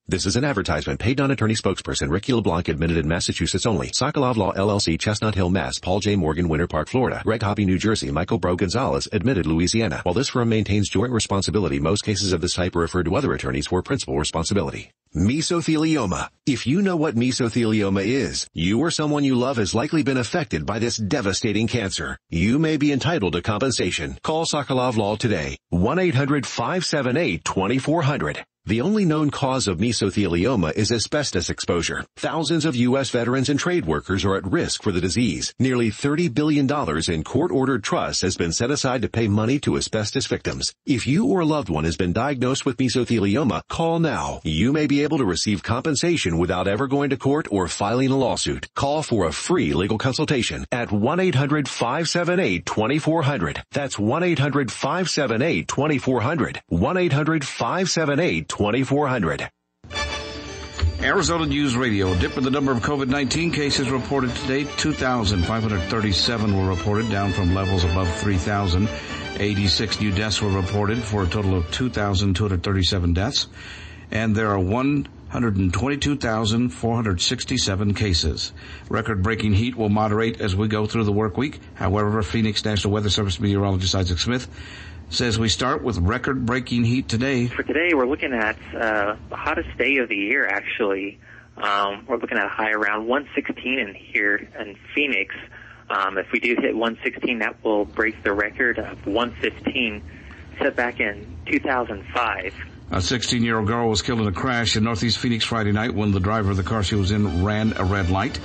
This is an advertisement. Paid non-attorney spokesperson Ricky LeBlanc, admitted in Massachusetts only. Sokolov Law LLC, Chestnut Hill, Mass. Paul J. Morgan, Winter Park, Florida. Greg Hoppy, New Jersey. Michael Bro Gonzalez, admitted Louisiana. While this firm maintains joint responsibility, most cases of this type are referred to other attorneys for principal responsibility. Mesothelioma. If you know what mesothelioma is, you or someone you love has likely been affected by this devastating cancer. You may be entitled to compensation. Call Sokolov Law today. 1-800-578-2400. The only known cause of mesothelioma is asbestos exposure. Thousands of U.S. veterans and trade workers are at risk for the disease. Nearly $30 billion in court-ordered trusts has been set aside to pay money to asbestos victims. If you or a loved one has been diagnosed with mesothelioma, call now. You may be able to receive compensation without ever going to court or filing a lawsuit. Call for a free legal consultation at 1-800-578-2400. That's 1-800-578-2400. 1-800-578-2400. Arizona News Radio. Dip in the number of COVID-19 cases reported today. 2,537 were reported, down from levels above 3,000. 86 new deaths were reported for a total of 2,237 deaths. And there are 122,467 cases. Record-breaking heat will moderate as we go through the work week. However, Phoenix National Weather Service meteorologist Isaac Smith says we start with record-breaking heat today. For today, we're looking at the hottest day of the year, actually. We're looking at a high around 116 in here in Phoenix. If we do hit 116, that will break the record of 115 set back in 2005. A 16-year-old girl was killed in a crash in Northeast Phoenix Friday night when the driver of the car she was in ran a red light.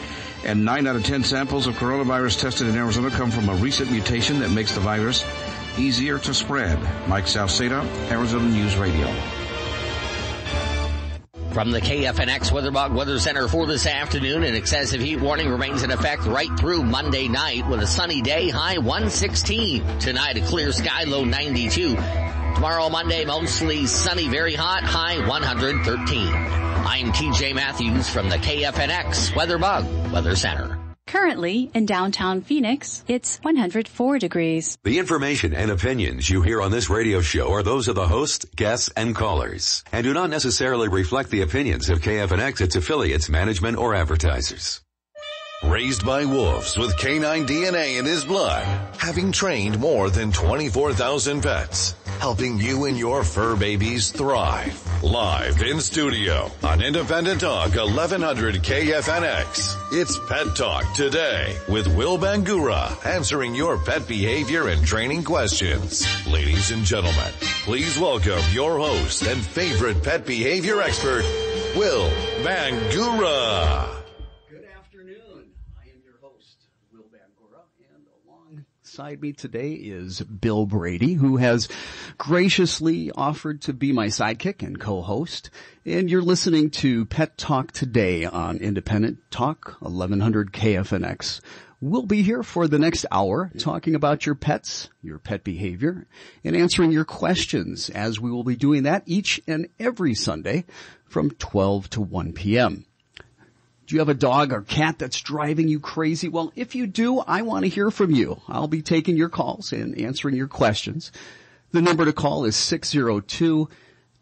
And 9 out of 10 samples of coronavirus tested in Arizona come from a recent mutation that makes the virus easier to spread. Mike Salceda, Arizona News Radio. From the KFNX WeatherBug Weather Center for this afternoon, an excessive heat warning remains in effect right through Monday night with a sunny day, high 116. Tonight, a clear sky, low 92. Tomorrow, Monday, mostly sunny, very hot, high 113. I'm TJ Matthews from the KFNX WeatherBug Weather Center. Currently, in downtown Phoenix, it's 104 degrees. The information and opinions you hear on this radio show are those of the host, guests, and callers, and do not necessarily reflect the opinions of KFNX, its affiliates, management, or advertisers. Raised by wolves with canine DNA in his blood, having trained more than 24,000 pets, helping you and your fur babies thrive. Live in studio on Independent Talk 1100 KFNX. It's Pet Talk Today with Will Bangura, answering your pet behavior and training questions. Ladies and gentlemen, please welcome your host and favorite pet behavior expert, Will Bangura. Beside me today is Bill Brady, who has graciously offered to be my sidekick and co-host. And you're listening to Pet Talk Today on Independent Talk 1100 KFNX. We'll be here for the next hour talking about your pets, your pet behavior, and answering your questions, as we will be doing that each and every Sunday from 12 to 1 p.m. Do you have a dog or cat that's driving you crazy? Well, if you do, I want to hear from you. I'll be taking your calls and answering your questions. The number to call is 602-277-5369,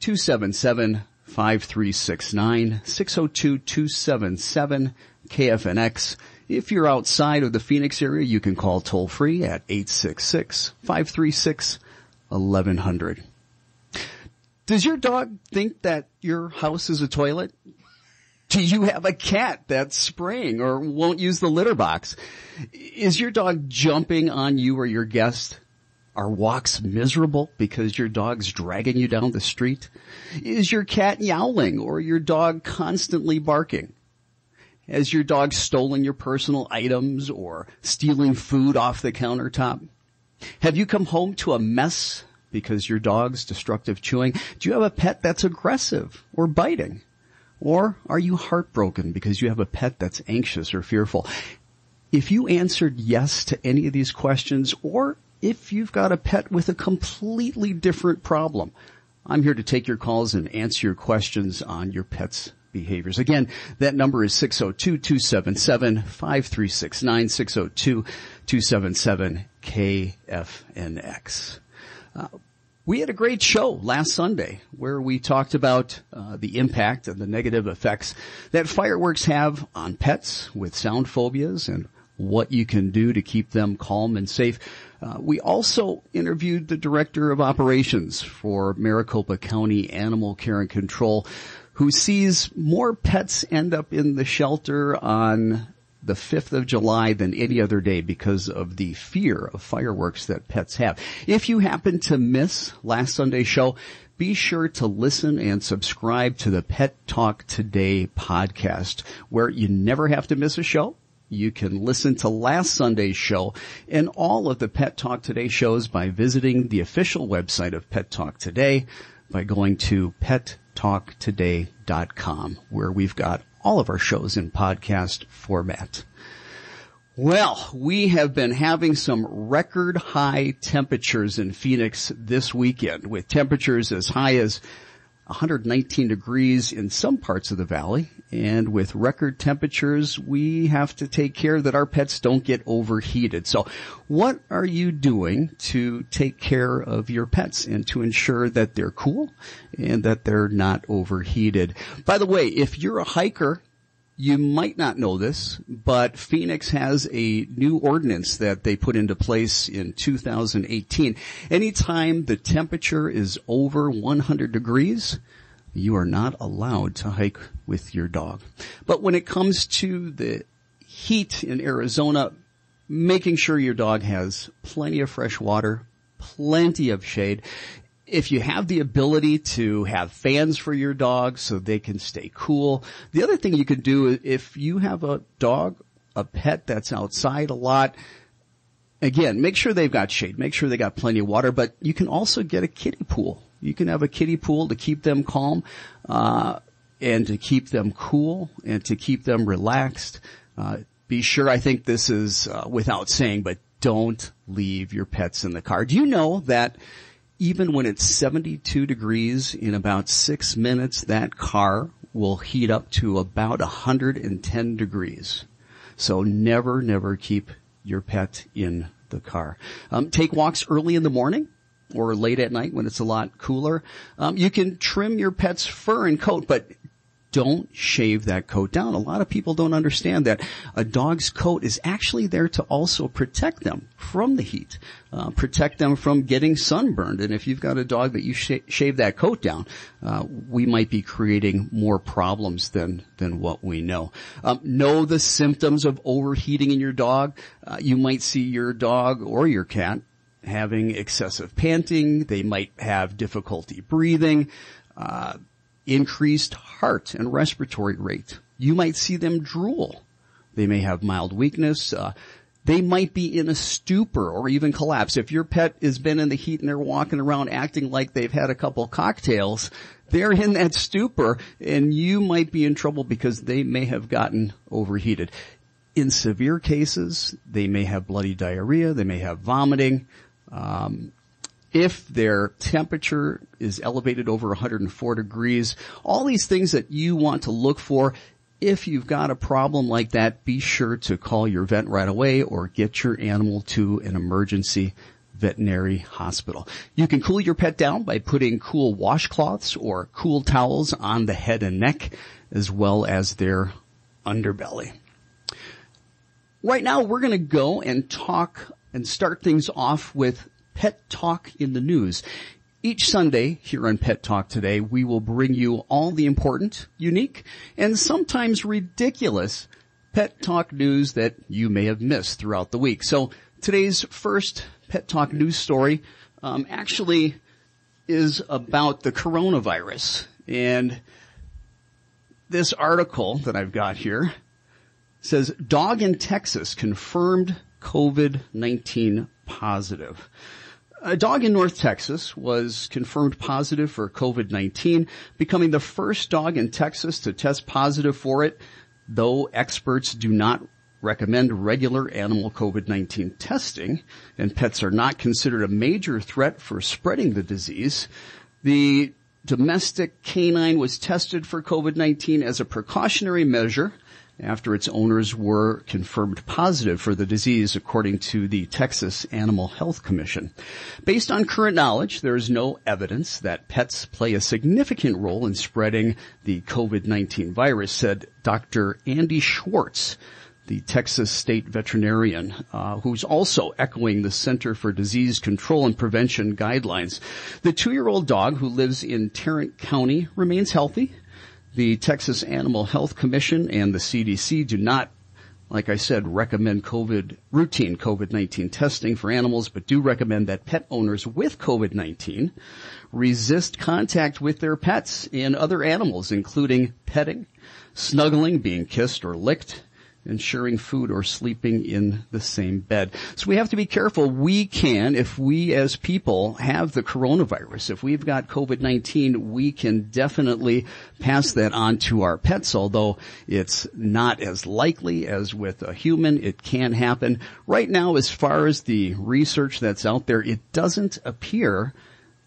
602-277-KFNX. If you're outside of the Phoenix area, you can call toll-free at 866-536-1100. Does your dog think that your house is a toilet? Do you have a cat that's spraying or won't use the litter box? Is your dog jumping on you or your guest? Are walks miserable because your dog's dragging you down the street? Is your cat yowling or your dog constantly barking? Has your dog stolen your personal items or stealing food off the countertop? Have you come home to a mess because your dog's destructive chewing? Do you have a pet that's aggressive or biting? Or are you heartbroken because you have a pet that's anxious or fearful? If you answered yes to any of these questions, or if you've got a pet with a completely different problem, I'm here to take your calls and answer your questions on your pet's behaviors. Again, that number is 602-277-5369, 602-277-KFNX. We had a great show last Sunday where we talked about the impact and the negative effects that fireworks have on pets with sound phobias and what you can do to keep them calm and safe. We also interviewed the Director of Operations for Maricopa County Animal Care and Control, who sees more pets end up in the shelter on the 5th of July than any other day because of the fear of fireworks that pets have. If you happen to miss last Sunday's show, be sure to listen and subscribe to the Pet Talk Today podcast, where you never have to miss a show. You can listen to last Sunday's show and all of the Pet Talk Today shows by visiting the official website of Pet Talk Today by going to pettalktoday.com, where we've got all of our shows in podcast format. Well, we have been having some record high temperatures in Phoenix this weekend, with temperatures as high as 119 degrees in some parts of the valley. And with record temperatures, we have to take care that our pets don't get overheated. So what are you doing to take care of your pets and to ensure that they're cool and that they're not overheated? By the way, if you're a hiker, you might not know this, but Phoenix has a new ordinance that they put into place in 2018. Anytime the temperature is over 100 degrees, you are not allowed to hike with your dog. But when it comes to the heat in Arizona, making sure your dog has plenty of fresh water, plenty of shade. If you have the ability to have fans for your dog so they can stay cool. The other thing you could do, if you have a dog, a pet that's outside a lot, again, make sure they've got shade, make sure they got plenty of water, but you can also get a kiddie pool. You can have a kiddie pool to keep them calm, and to keep them cool and to keep them relaxed. Be sure, I think this is without saying, but don't leave your pets in the car. Do you know that even when it's 72 degrees, in about 6 minutes, that car will heat up to about 110 degrees. So never keep your pet in the car. Take walks early in the morning or late at night when it's a lot cooler. You can trim your pet's fur and coat, but don't shave that coat down. A lot of people don't understand that a dog's coat is actually there to also protect them from the heat, protect them from getting sunburned. And if you've got a dog that you shave that coat down, we might be creating more problems than what we know. Know the symptoms of overheating in your dog. You might see your dog or your cat having excessive panting. They might have difficulty breathing, increased heart and respiratory rate. You might see them drool. They may have mild weakness. They might be in a stupor or even collapse. If your pet has been in the heat and they're walking around acting like they've had a couple cocktails, they're in that stupor and you might be in trouble because they may have gotten overheated. In severe cases, they may have bloody diarrhea. They may have vomiting. If their temperature is elevated over 104 degrees, all these things that you want to look for. If you've got a problem like that, be sure to call your vet right away or get your animal to an emergency veterinary hospital. You can cool your pet down by putting cool washcloths or cool towels on the head and neck, as well as their underbelly. Right now, we're going to go and talk and start things off with Pet Talk in the News. Each Sunday here on Pet Talk Today, we will bring you all the important, unique, and sometimes ridiculous pet talk news that you may have missed throughout the week. So today's first Pet Talk news story actually is about the coronavirus. And this article that I've got here says, dog in Texas confirmed COVID-19 positive. A dog in North Texas was confirmed positive for COVID-19, becoming the first dog in Texas to test positive for it, though experts do not recommend regular animal COVID-19 testing, and pets are not considered a major threat for spreading the disease. The domestic canine was tested for COVID-19 as a precautionary measure after its owners were confirmed positive for the disease, according to the Texas Animal Health Commission. Based on current knowledge, there is no evidence that pets play a significant role in spreading the COVID-19 virus, said Dr. Andy Schwartz, the Texas state veterinarian, who's also echoing the Center for Disease Control and Prevention guidelines. The 2-year-old dog, who lives in Tarrant County, remains healthy. The Texas Animal Health Commission and the CDC do not, like I said, recommend routine COVID-19 testing for animals, but do recommend that pet owners with COVID-19 resist contact with their pets and other animals, including petting, snuggling, being kissed or licked, ensuring food or sleeping in the same bed. So we have to be careful. We can, if we as people have the coronavirus, if we've got COVID-19, we can definitely pass that on to our pets, although it's not as likely as with a human. It can happen. Right now, as far as the research that's out there, it doesn't appear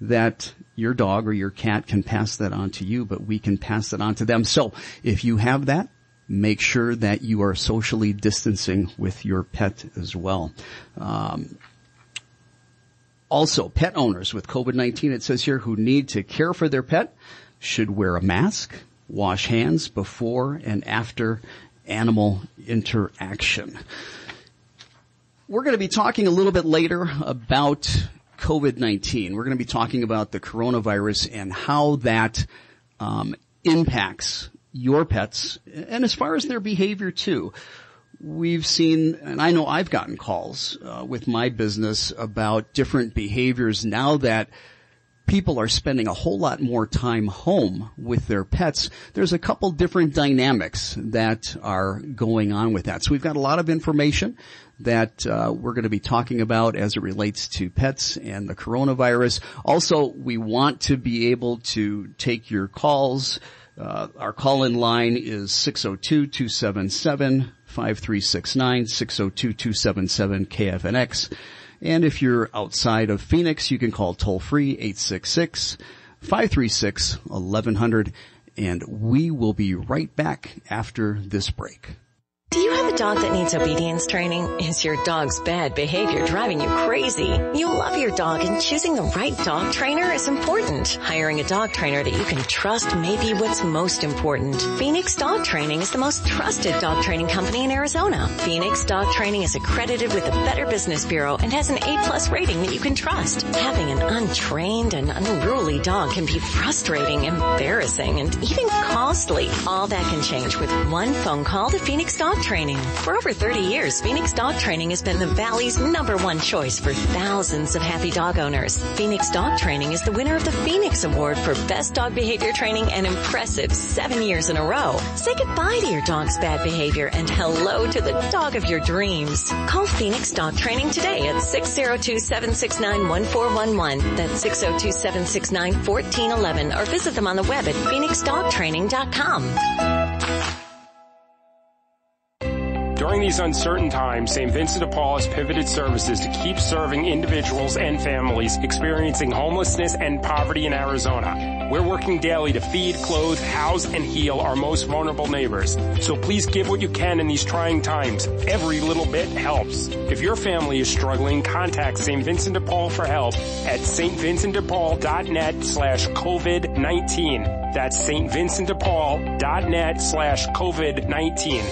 that your dog or your cat can pass that on to you, but we can pass it on to them. So if you have that, make sure that you are socially distancing with your pet as well. Also, pet owners with COVID-19, it says here, who need to care for their pet should wear a mask, wash hands before and after animal interaction. We're going to be talking a little bit later about COVID-19. We're going to be talking about the coronavirus and how that impacts your pets, and as far as their behavior too. We've seen, and I know I've gotten calls with my business about different behaviors now that people are spending a whole lot more time home with their pets. There's a couple different dynamics that are going on with that. So we've got a lot of information that we're going to be talking about as it relates to pets and the coronavirus. Also, we want to be able to take your calls. Our call-in line is 602-277-5369, 602-277-KFNX. And if you're outside of Phoenix, you can call toll-free 866-536-1100. And we will be right back after this break. Do you have a dog that needs obedience training? Is your dog's bad behavior driving you crazy? You love your dog, and choosing the right dog trainer is important. Hiring a dog trainer that you can trust may be what's most important. Phoenix Dog Training is the most trusted dog training company in Arizona. Phoenix Dog Training is accredited with the Better Business Bureau and has an A+ rating that you can trust. Having an untrained and unruly dog can be frustrating, embarrassing, and even costly. All that can change with one phone call to Phoenix Dog Training. For over 30 years, Phoenix Dog Training has been the Valley's #1 choice for thousands of happy dog owners. Phoenix Dog Training is the winner of the Phoenix Award for Best Dog Behavior Training an impressive 7 years in a row. Say goodbye to your dog's bad behavior and hello to the dog of your dreams. Call Phoenix Dog Training today at 602-769-1411. That's 602-769-1411, or visit them on the web at phoenixdogtraining.com. During these uncertain times, St. Vincent de Paul has pivoted services to keep serving individuals and families experiencing homelessness and poverty in Arizona. We're working daily to feed, clothe, house, and heal our most vulnerable neighbors. So please give what you can in these trying times. Every little bit helps. If your family is struggling, contact St. Vincent de Paul for help at stvincentdepaul.net/COVID-19. That's stvincentdepaul.net/COVID-19.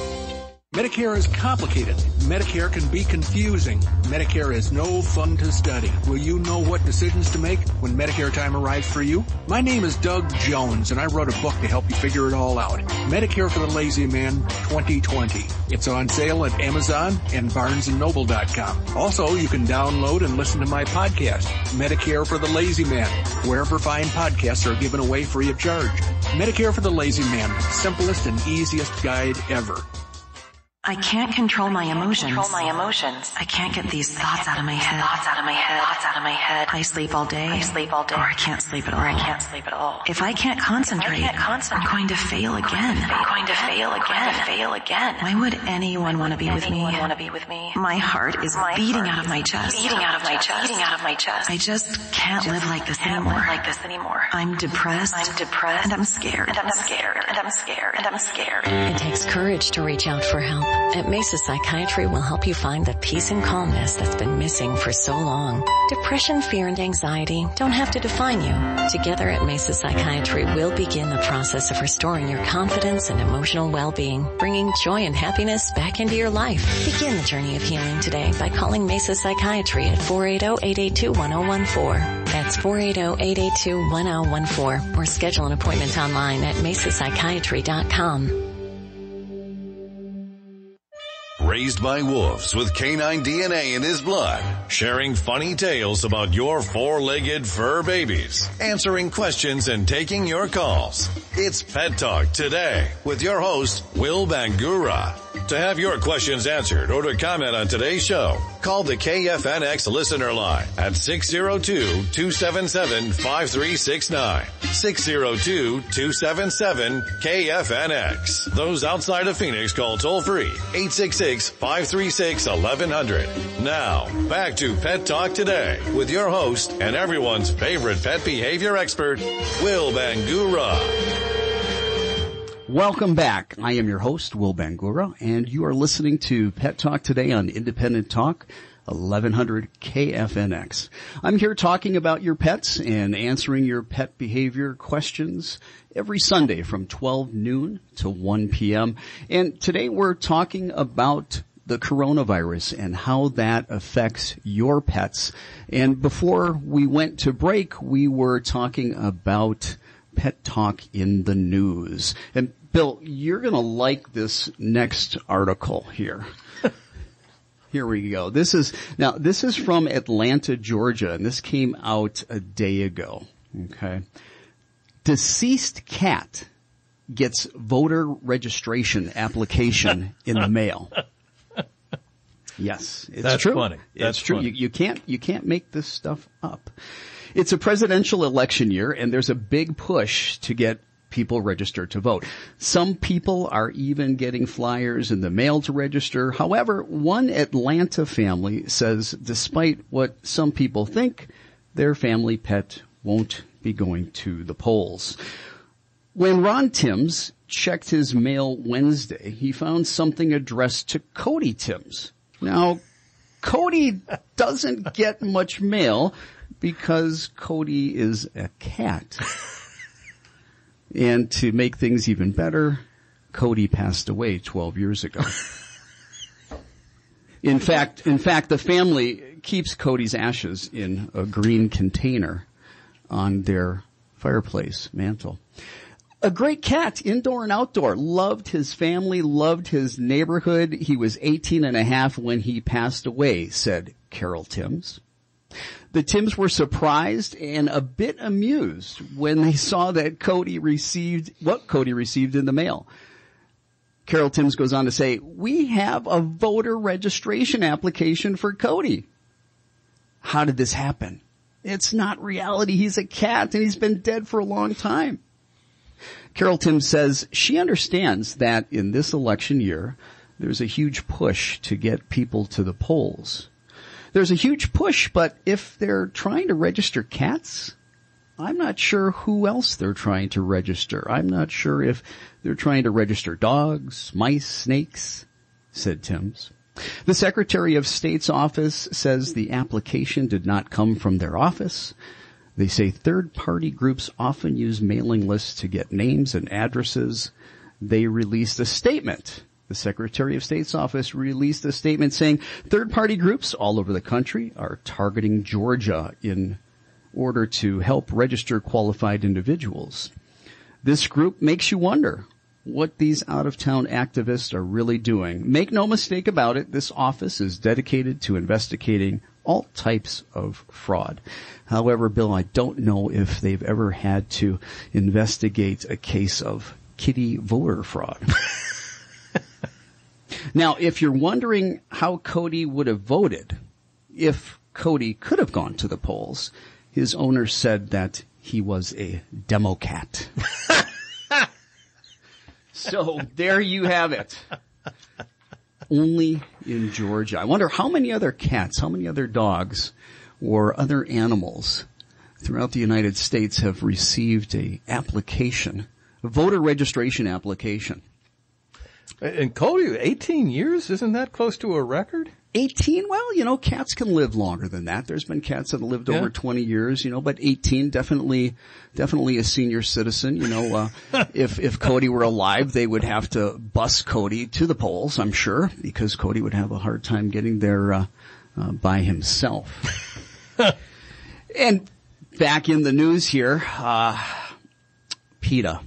Medicare is complicated. Medicare can be confusing. Medicare is no fun to study. Will you know what decisions to make when Medicare time arrives for you? My name is Doug Jones, and I wrote a book to help you figure it all out. Medicare for the Lazy Man 2020. It's on sale at Amazon and BarnesandNoble.com. Also, you can download and listen to my podcast, Medicare for the Lazy Man, wherever fine podcasts are given away free of charge. Medicare for the Lazy Man, simplest and easiest guide ever. I can't control my emotions. I can't get these thoughts out of my head. I sleep all day. Or I can't sleep at all. If I can't concentrate, I'm going to fail again. Why would anyone want to be with me? My heart is beating out of my chest. I just can't live like this anymore. I'm depressed. And I'm scared. It takes courage to reach out for help. At Mesa Psychiatry, we'll help you find the peace and calmness that's been missing for so long. Depression, fear, and anxiety don't have to define you. Together at Mesa Psychiatry, we'll begin the process of restoring your confidence and emotional well-being, bringing joy and happiness back into your life. Begin the journey of healing today by calling Mesa Psychiatry at 480-882-1014. That's 480-882-1014, or schedule an appointment online at mesapsychiatry.com. Raised by wolves with canine DNA in his blood, sharing funny tales about your four-legged fur babies, answering questions and taking your calls. It's Pet Talk Today with your host, Will Bangura. To have your questions answered or to comment on today's show, call the KFNX listener line at 602-277-5369. 602-277-KFNX. Those outside of Phoenix call toll-free 866-536-1100. Now, back to Pet Talk Today with your host and everyone's favorite pet behavior expert, Will Bangura. Welcome back. I am your host, Will Bangura, and you are listening to Pet Talk Today on Independent Talk, 1100 KFNX. I'm here talking about your pets and answering your pet behavior questions every Sunday from 12 noon to 1 p.m. And today we're talking about the coronavirus and how that affects your pets. And before we went to break, we were talking about Pet Talk in the news. And Bill, you're going to like this next article here. Here we go. This is from Atlanta, Georgia, and this came out a day ago. Okay. Deceased cat gets voter registration application in the mail. Yes, it's That's true. Funny. It's true. Funny. You can't make this stuff up. It's a presidential election year, and there's a big push to get people registered to vote. Some people are even getting flyers in the mail to register. However, one Atlanta family says despite what some people think, their family pet won't be going to the polls. When Ron Timms checked his mail Wednesday, he found something addressed to Cody Timms. Now, Cody doesn't get much mail because Cody is a cat. And to make things even better, Cody passed away 12 years ago. In fact, the family keeps Cody's ashes in a green container on their fireplace mantle. A great cat, indoor and outdoor, loved his family, loved his neighborhood. He was 18 and a half when he passed away, said Carol Timms. The Timms were surprised and a bit amused when they saw that Cody received in the mail. Carol Timms goes on to say, "We have a voter registration application for Cody." How did this happen? It's not reality. He's a cat and he's been dead for a long time. Carol Timms says she understands that in this election year, there's a huge push to get people to the polls. There's a huge push, but if they're trying to register cats, I'm not sure who else they're trying to register. I'm not sure if they're trying to register dogs, mice, snakes, said Timms. The Secretary of State's office says the application did not come from their office. They say third-party groups often use mailing lists to get names and addresses. They released a statement. The Secretary of State's office released a statement saying third-party groups all over the country are targeting Georgia in order to help register qualified individuals. This group makes you wonder what these out-of-town activists are really doing. Make no mistake about it, this office is dedicated to investigating all types of fraud. However, Bill, I don't know if they've ever had to investigate a case of kitty voter fraud. Now, if you're wondering how Cody would have voted if Cody could have gone to the polls, his owner said that he was a Democrat. So there you have it. Only in Georgia. I wonder how many other cats, how many other dogs or other animals throughout the United States have received a application, a voter registration application. And Cody, 18 years? Isn't that close to a record? 18? Well, cats can live longer than that. There's been cats that have lived over 20 years, but 18, definitely a senior citizen. If Cody were alive, they would have to bus Cody to the polls, I'm sure, because Cody would have a hard time getting there, by himself. And back in the news here, PETA.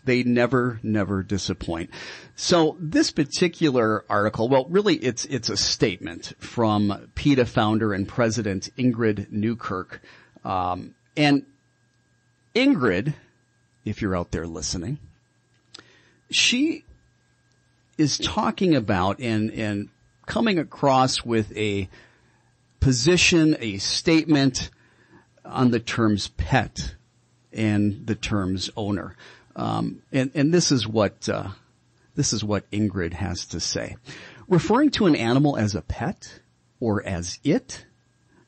They never disappoint. So this particular article, well, really it's a statement from PETA founder and president Ingrid Newkirk. And Ingrid, if you're out there listening, she is talking about and coming across with a position, a statement on the terms pet and the terms owner. And this is what Ingrid has to say. Referring to an animal as a pet or as it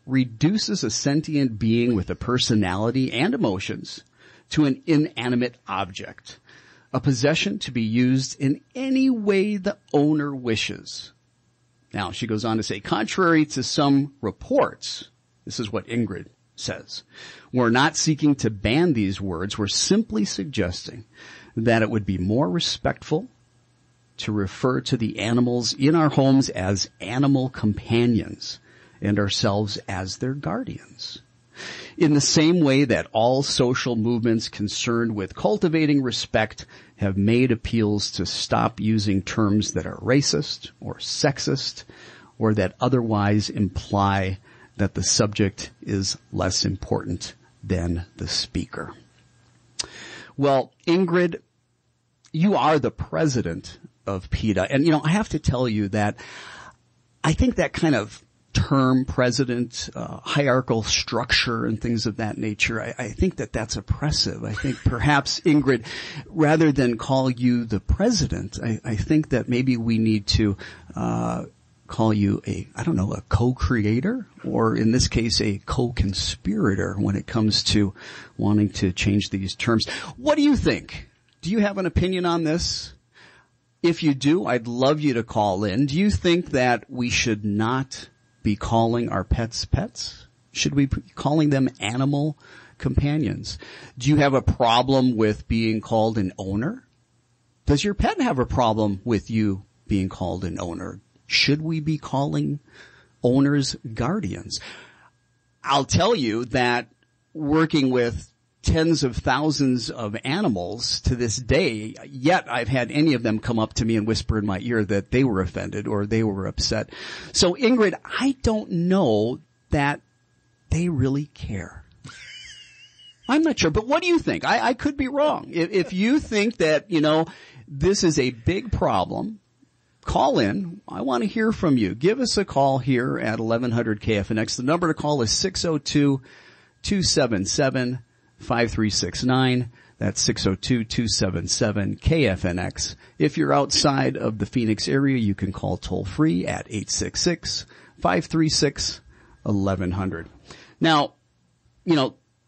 reduces a sentient being with a personality and emotions to an inanimate object, a possession to be used in any way the owner wishes. Now, she goes on to say, contrary to some reports, this is what Ingrid says, we're not seeking to ban these words. We're simply suggesting that it would be more respectful to refer to the animals in our homes as animal companions and ourselves as their guardians. In the same way that all social movements concerned with cultivating respect have made appeals to stop using terms that are racist or sexist or that otherwise imply that the subject is less important than the speaker. Well, Ingrid, you are the president of PETA. And, I have to tell you that I think that kind of term president, hierarchical structure and things of that nature, I think that that's oppressive. I think perhaps, Ingrid, rather than call you the president, I think that maybe we need to call you a co-creator, or in this case, a co-conspirator when it comes to wanting to change these terms. What do you think? Do you have an opinion on this? If you do, I'd love you to call in. Do you think that we should not be calling our pets pets? Should we be calling them animal companions? Do you have a problem with being called an owner? Does your pet have a problem with you being called an owner? Should we be calling owners guardians? I'll tell you that working with tens of thousands of animals to this day, yet I've had any of them come up to me and whisper in my ear that they were offended or they were upset. So Ingrid, I don't know that they really care. I'm not sure, but what do you think? I could be wrong. If you think that, this is a big problem, call in. I want to hear from you. Give us a call here at 1100 KFNX. The number to call is 602-277-5369. That's 602-277-KFNX. If you're outside of the Phoenix area, you can call toll free at 866-536-1100. Now,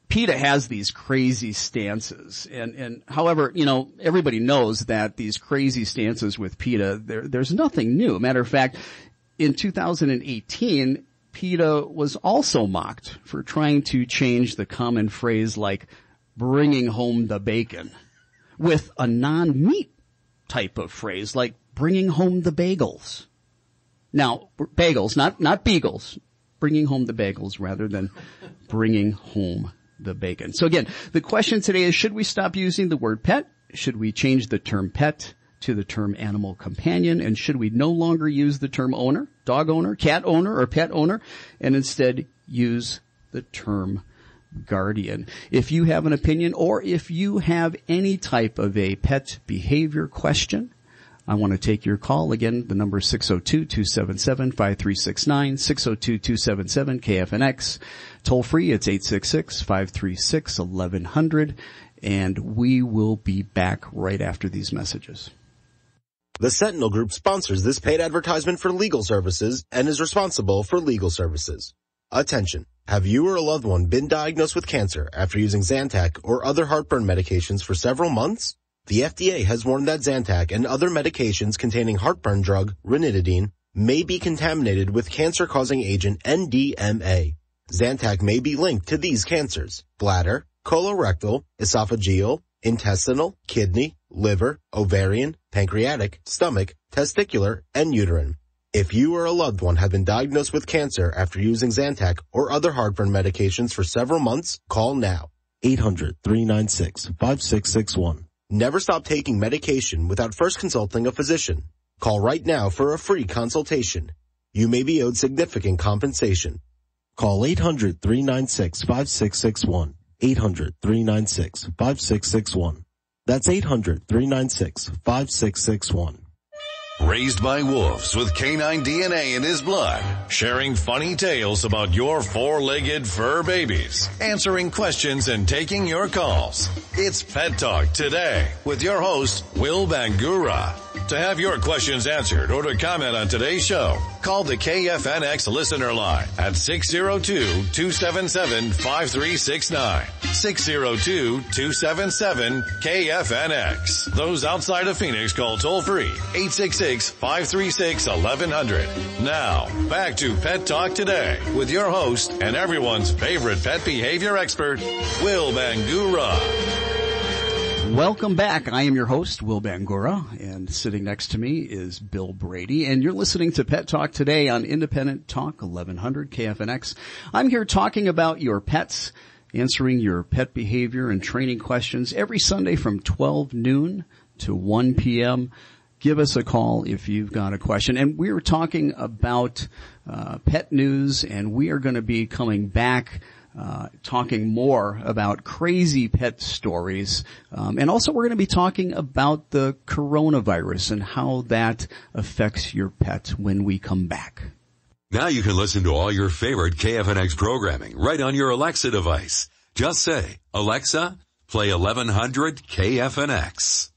PETA has these crazy stances, and however, everybody knows that these crazy stances with PETA, there's nothing new. Matter of fact, in 2018, PETA was also mocked for trying to change the common phrase like bringing home the bacon with a non-meat type of phrase like bringing home the bagels. Now, bagels, not beagles, bringing home the bagels rather than bringing home the bacon. So again, the question today is, should we stop using the word pet? Should we change the term pet to the term animal companion? And should we no longer use the term owner, dog owner, cat owner, or pet owner, and instead use the term guardian? If you have an opinion, or if you have any type of a pet behavior question, I want to take your call. Again, the number is 602-277-5369, 602-277-KFNX. Toll free, it's 866-536-1100. And we will be back right after these messages. The Sentinel Group sponsors this paid advertisement for legal services and is responsible for legal services. Attention. Have you or a loved one been diagnosed with cancer after using Zantac or other heartburn medications for several months? The FDA has warned that Zantac and other medications containing heartburn drug, ranitidine, may be contaminated with cancer-causing agent NDMA. Zantac may be linked to these cancers: bladder, colorectal, esophageal, intestinal, kidney, liver, ovarian, pancreatic, stomach, testicular, and uterine. If you or a loved one have been diagnosed with cancer after using Zantac or other heartburn medications for several months, call now. 800-396-5661. Never stop taking medication without first consulting a physician. Call right now for a free consultation. You may be owed significant compensation. Call 800-396-5661. 800-396-5661. That's 800-396-5661. Raised by wolves with canine DNA in his blood, sharing funny tales about your four-legged fur babies, answering questions and taking your calls. It's Pet Talk Today with your host, Will Bangura. To have your questions answered or to comment on today's show, call the KFNX listener line at 602-277-5369. 602-277-KFNX. Those outside of Phoenix call toll-free 866-536-1100. Now, back to Pet Talk Today with your host and everyone's favorite pet behavior expert, Will Bangura. Welcome back. I am your host, Will Bangura, and sitting next to me is Bill Brady, and you're listening to Pet Talk Today on Independent Talk 1100 KFNX. I'm here talking about your pets, answering your pet behavior and training questions every Sunday from 12 noon to 1 p.m. Give us a call if you've got a question. And we were talking about pet news, and we are going to be coming back talking more about crazy pet stories. And also we're going to be talking about the coronavirus and how that affects your pet when we come back. Now you can listen to all your favorite KFNX programming right on your Alexa device. Just say, Alexa, play 1100 KFNX.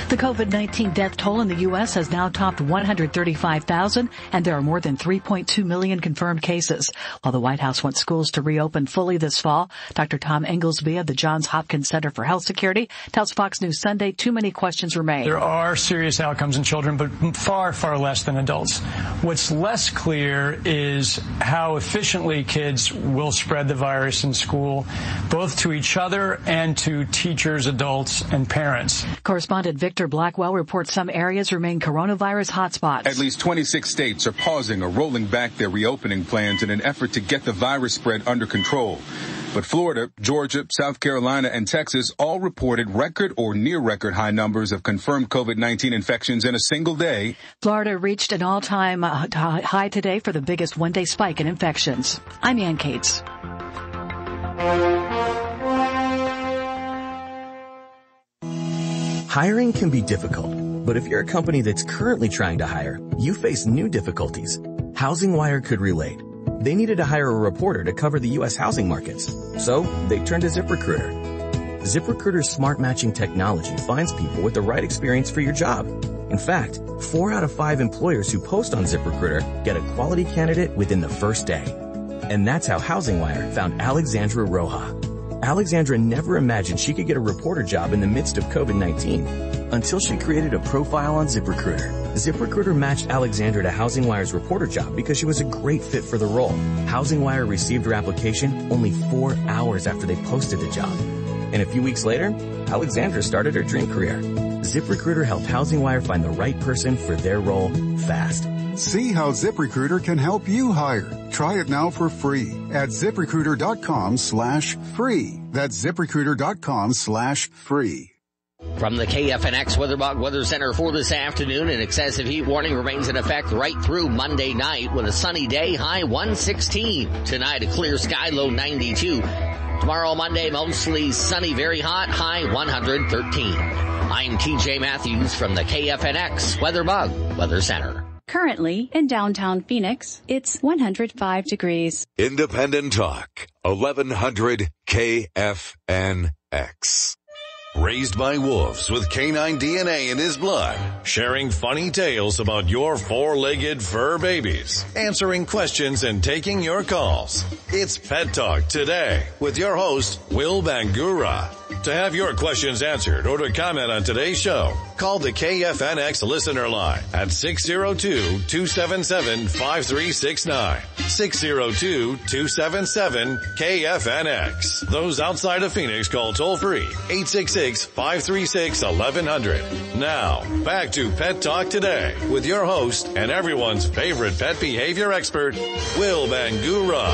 The COVID-19 death toll in the U.S. has now topped 135,000, and there are more than 3.2 million confirmed cases. While the White House wants schools to reopen fully this fall, Dr. Tom Inglesby of the Johns Hopkins Center for Health Security tells Fox News Sunday too many questions remain. There are serious outcomes in children, but far, far less than adults. What's less clear is how efficiently kids will spread the virus in school, both to each other and to teachers, adults, and parents. Correspondent Victor Blackwell reports some areas remain coronavirus hotspots. At least 26 states are pausing or rolling back their reopening plans in an effort to get the virus spread under control. But Florida, Georgia, South Carolina, and Texas all reported record or near record high numbers of confirmed COVID-19 infections in a single day. Florida reached an all-time high today for the biggest one-day spike in infections. I'm Ann Cates. Hiring can be difficult, but if you're a company that's currently trying to hire, you face new difficulties. HousingWire could relate. They needed to hire a reporter to cover the U.S. housing markets, so they turned to ZipRecruiter. ZipRecruiter's smart matching technology finds people with the right experience for your job. In fact, 4 out of 5 employers who post on ZipRecruiter get a quality candidate within the first day. And that's how HousingWire found Alexandra Roja. Alexandra never imagined she could get a reporter job in the midst of COVID-19 until she created a profile on ZipRecruiter. ZipRecruiter matched Alexandra to HousingWire's reporter job because she was a great fit for the role. HousingWire received her application only 4 hours after they posted the job. And a few weeks later, Alexandra started her dream career. ZipRecruiter helped HousingWire find the right person for their role fast. See how ZipRecruiter can help you hire. Try it now for free at ZipRecruiter.com/free. That's ZipRecruiter.com/free. From the KFNX Weather Center for this afternoon, an excessive heat warning remains in effect right through Monday night with a sunny day, high 116. Tonight, a clear sky, low 92. Tomorrow, Monday, mostly sunny, very hot, high 113. I'm TJ Matthews from the KFNX Weather Bug Weather Center. Currently, in downtown Phoenix, it's 105 degrees. Independent Talk, 1100 KFNX. Raised by wolves with canine DNA in his blood, sharing funny tales about your four-legged fur babies, answering questions and taking your calls. It's Pet Talk Today with your host, Will Bangura. To have your questions answered or to comment on today's show, call the KFNX listener line at 602-277-5369. 602-277-KFNX. Those outside of Phoenix call toll-free 866-536-1100. Now, back to Pet Talk Today with your host and everyone's favorite pet behavior expert, Will Bangura.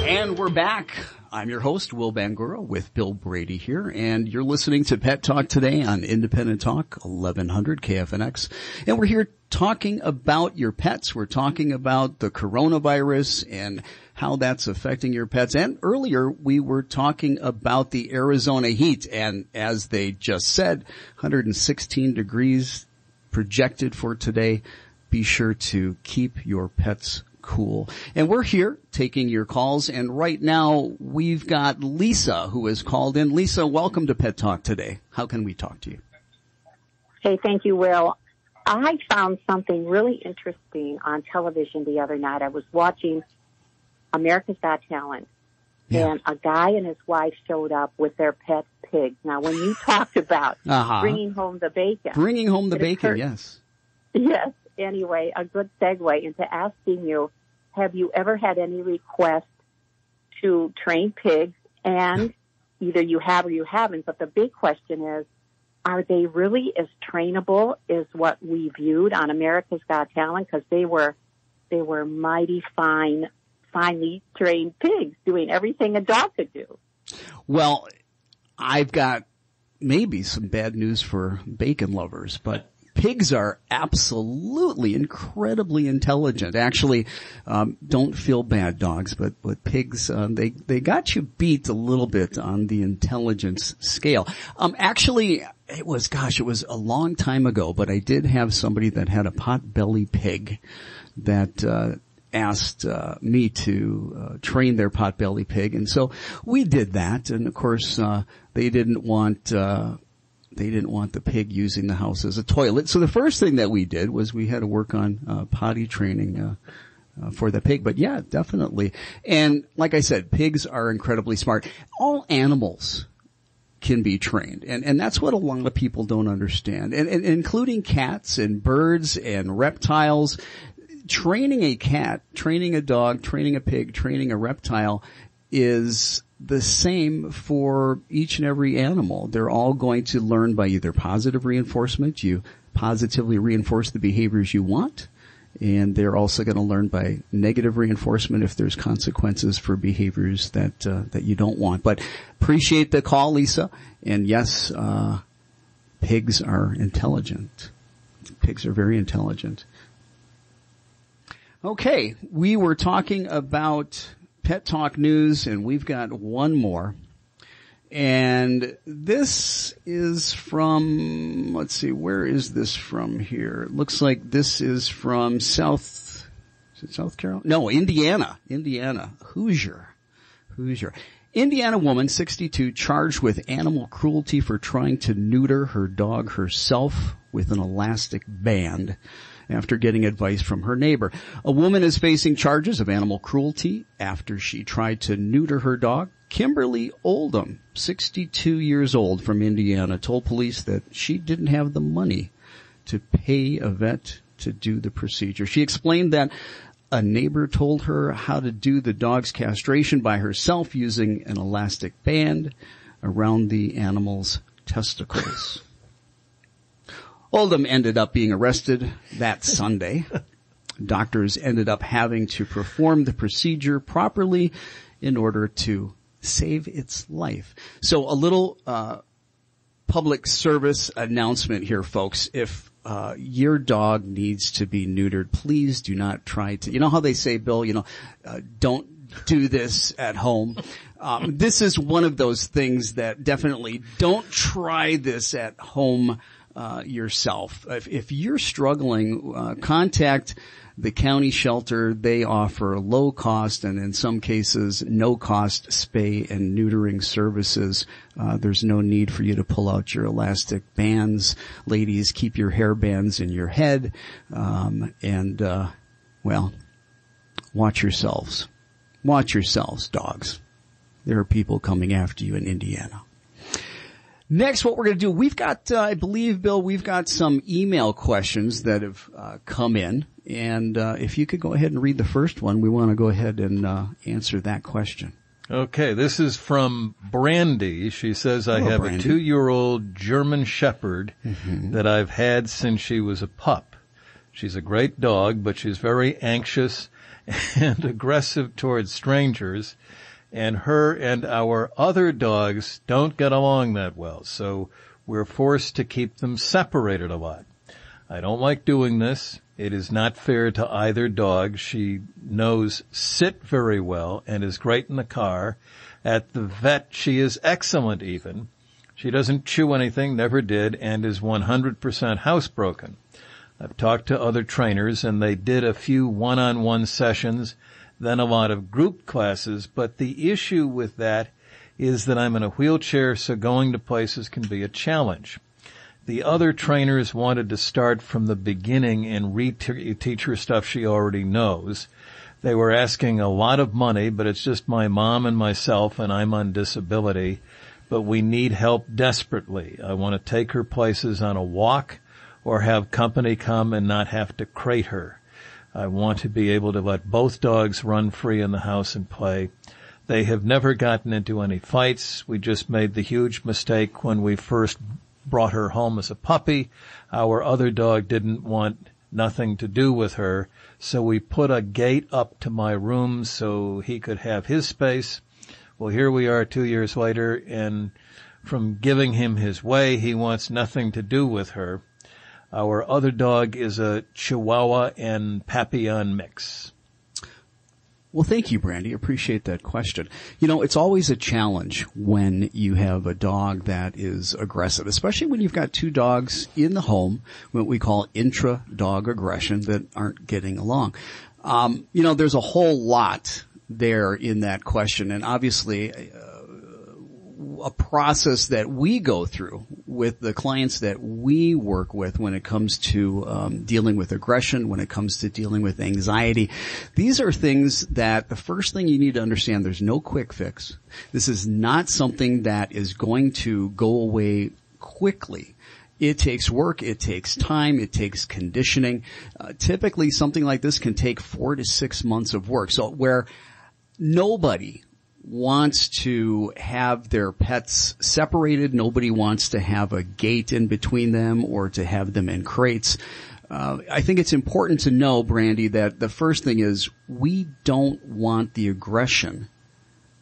And we're back. I'm your host, Will Bangura, with Bill Brady here, and you're listening to Pet Talk Today on Independent Talk, 1100 KFNX. And we're here talking about your pets. We're talking about the coronavirus and how that's affecting your pets. And earlier, we were talking about the Arizona heat, and as they just said, 116 degrees projected for today. Be sure to keep your pets cool. And we're here taking your calls, and right now we've got Lisa who has called in. Lisa, welcome to Pet Talk Today. How can we talk to you? Hey, thank you, Will. I found something really interesting on television the other night. I was watching America's Got Talent, and a guy and his wife showed up with their pet pigs. Now, when you talked about bringing home the bacon. Bringing home the bacon, yes. Yes. Anyway, a good segue into asking you, have you ever had any requests to train pigs? And either you have or you haven't, but the big question is, are they really as trainable as what we viewed on America's Got Talent? Because they were mighty finely trained pigs doing everything a dog could do. Well, I've got maybe some bad news for bacon lovers, but pigs are absolutely incredibly intelligent. Actually, don't feel bad, dogs, but pigs, they got you beat a little bit on the intelligence scale. Actually, it was a long time ago, but I did have somebody that had a potbelly pig that, asked me to train their potbelly pig, and so we did that. And of course, they didn't want the pig using the house as a toilet. So the first thing that we did was we had to work on potty training for the pig. But yeah, definitely. And like I said, pigs are incredibly smart. All animals can be trained. And that's what a lot of people don't understand. And including cats and birds and reptiles. Training a cat, training a dog, training a pig, training a reptile is the same for each and every animal. They're all going to learn by either positive reinforcement. You positively reinforce the behaviors you want, and they're also going to learn by negative reinforcement if there's consequences for behaviors that you don't want. But appreciate the call, Lisa. And yes, pigs are intelligent. Pigs are very intelligent. Okay, we were talking about Pet Talk News, and we've got one more. And this is from, let's see, where is this from here? It looks like this is from South Carolina? No, Indiana. Hoosier. Indiana woman, 62, charged with animal cruelty for trying to neuter her dog herself with an elastic band after getting advice from her neighbor. A woman is facing charges of animal cruelty after she tried to neuter her dog. Kimberly Oldham, 62 years old, from Indiana, told police that she didn't have the money to pay a vet to do the procedure. She explained that a neighbor told her how to do the dog's castration by herself using an elastic band around the animal's testicles. Oldham ended up being arrested that Sunday. Doctors ended up having to perform the procedure properly in order to save its life. So a little public service announcement here, folks. If your dog needs to be neutered, please do not try to, you know how they say, Bill, don't do this at home. This is one of those things that definitely don't try this at home yourself. If you're struggling, contact the county shelter. They offer low cost and in some cases no cost spay and neutering services. There's no need for you to pull out your elastic bands. Ladies, keep your hair bands in your head. Well, watch yourselves. Watch yourselves, dogs. There are people coming after you in Indiana. Next, what we're going to do, we've got, I believe, Bill, we've got some email questions that have come in. And if you could go ahead and read the first one, we want to go ahead and answer that question. Okay, this is from Brandy. She says, I have Brandy. A 2-year-old German Shepherd that I've had since she was a pup. She's a great dog, but she's very anxious and aggressive towards strangers. And her and our other dogs don't get along that well, so we're forced to keep them separated a lot. I don't like doing this. It is not fair to either dog. She knows sit very well and is great in the car. At the vet, she is excellent even. She doesn't chew anything, never did, and is 100% housebroken. I've talked to other trainers, and they did a few one-on-one sessions, then a lot of group classes, but the issue with that is that I'm in a wheelchair, so going to places can be a challenge. The other trainers wanted to start from the beginning and teach her stuff she already knows. They were asking a lot of money, but it's just my mom and myself, and I'm on disability, but we need help desperately. I want to take her places on a walk or have company come and not have to crate her. I want to be able to let both dogs run free in the house and play. They have never gotten into any fights. We just made the huge mistake when we first brought her home as a puppy. Our other dog didn't want nothing to do with her, so we put a gate up to my room so he could have his space. Well, here we are 2 years later, and from giving him his way, he wants nothing to do with her. Our other dog is a Chihuahua and Papillon mix. Well, thank you, Brandy. Appreciate that question. You know, it's always a challenge when you have a dog that is aggressive, especially when you've got two dogs in the home, what we call intra-dog aggression, that aren't getting along. You know, there's a whole lot there in that question, and obviously a process that we go through with the clients that we work with when it comes to dealing with aggression, when it comes to dealing with anxiety. These are things that the first thing you need to understand, there's no quick fix. This is not something that is going to go away quickly. It takes work, it takes time, it takes conditioning. Typically something like this can take 4 to 6 months of work. So where nobody wants to have their pets separated. Nobody wants to have a gate in between them or to have them in crates. I think it's important to know, Brandy, that the first thing is we don't want the aggression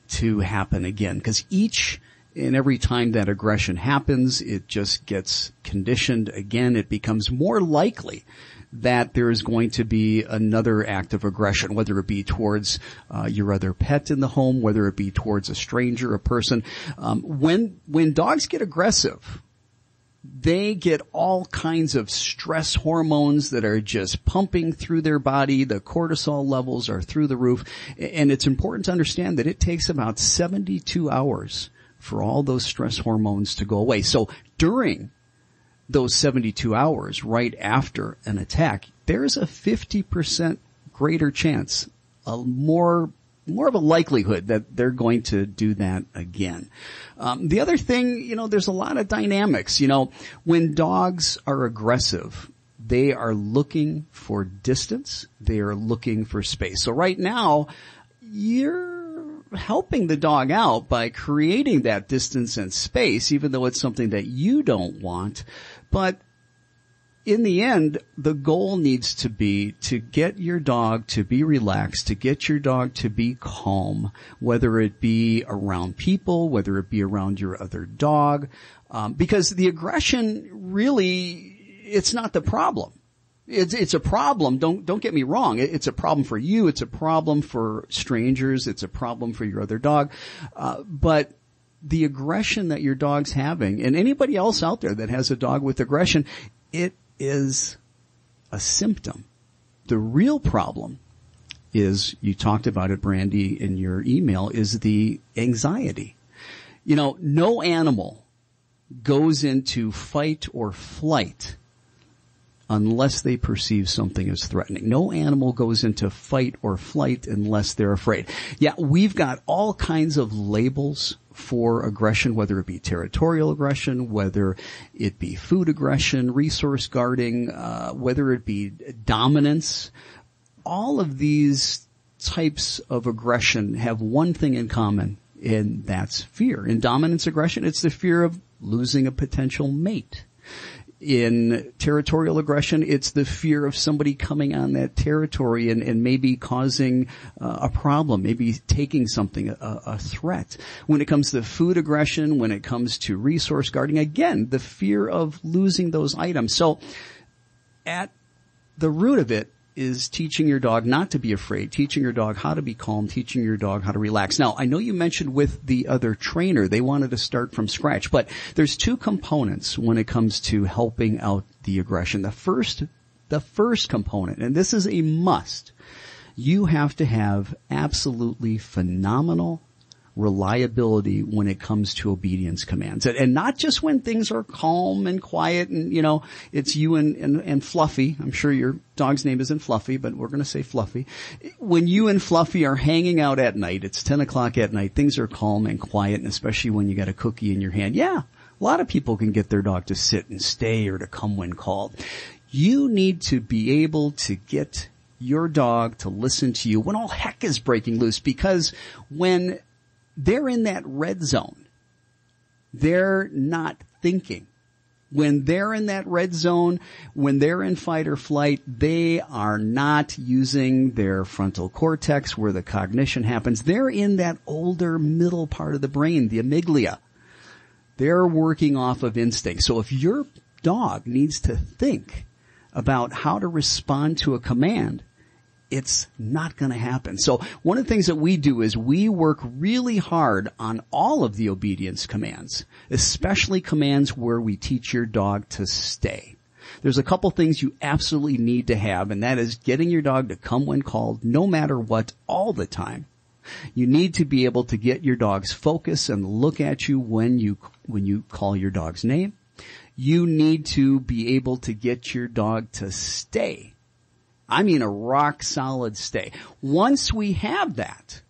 to happen again, because each and every time that aggression happens, it just gets conditioned again. It becomes more likely that there is going to be another act of aggression, whether it be towards your other pet in the home, whether it be towards a stranger, a person. When dogs get aggressive, they get all kinds of stress hormones that are just pumping through their body. The cortisol levels are through the roof. And it's important to understand that it takes about 72 hours for all those stress hormones to go away. So during those 72 hours right after an attack, there's a 50% greater chance, more of a likelihood that they're going to do that again. The other thing, you know, there's a lot of dynamics. You know, when dogs are aggressive, they are looking for distance. They are looking for space. So right now, you're helping the dog out by creating that distance and space, even though it's something that you don't want. But in the end, the goal needs to be to get your dog to be relaxed, to get your dog to be calm, whether it be around people, whether it be around your other dog, because the aggression really, it's not the problem. It's a problem. Don't get me wrong. It's a problem for you. It's a problem for strangers. It's a problem for your other dog. But the aggression that your dog's having, and anybody else out there that has a dog with aggression, it is a symptom. The real problem is, you talked about it, Brandy, in your email, is the anxiety. You know, no animal goes into fight or flight unless they perceive something as threatening. No animal goes into fight or flight unless they're afraid. Yeah, we've got all kinds of labels for aggression, whether it be territorial aggression, whether it be food aggression, resource guarding, whether it be dominance. All of these types of aggression have one thing in common, and that's fear. In dominance aggression, it's the fear of losing a potential mate. In territorial aggression, it's the fear of somebody coming on that territory and maybe causing a problem, maybe taking something, a threat. When it comes to food aggression, when it comes to resource guarding, again, the fear of losing those items. So at the root of it is teaching your dog not to be afraid, teaching your dog how to be calm, teaching your dog how to relax. Now, I know you mentioned with the other trainer, they wanted to start from scratch, but there's two components when it comes to helping out the aggression. The first component, and this is a must, you have to have absolutely phenomenal reliability when it comes to obedience commands. And not just when things are calm and quiet and, you know, it's you and Fluffy. I'm sure your dog's name isn't Fluffy, but we're going to say Fluffy. When you and Fluffy are hanging out at night, it's 10 o'clock at night, things are calm and quiet, and especially when you got a cookie in your hand. Yeah, a lot of people can get their dog to sit and stay or to come when called. You need to be able to get your dog to listen to you when all heck is breaking loose, because when they're in that red zone, they're not thinking. When they're in that red zone, when they're in fight or flight, they are not using their frontal cortex where the cognition happens. They're in that older middle part of the brain, the amygdala. They're working off of instinct. So if your dog needs to think about how to respond to a command, it's not going to happen. So one of the things that we do is we work really hard on all of the obedience commands, especially commands where we teach your dog to stay. There's a couple things you absolutely need to have, and that is getting your dog to come when called, no matter what, all the time. You need to be able to get your dog's focus and look at you when you call your dog's name. You need to be able to get your dog to stay. I mean a rock solid stay. Once we have that,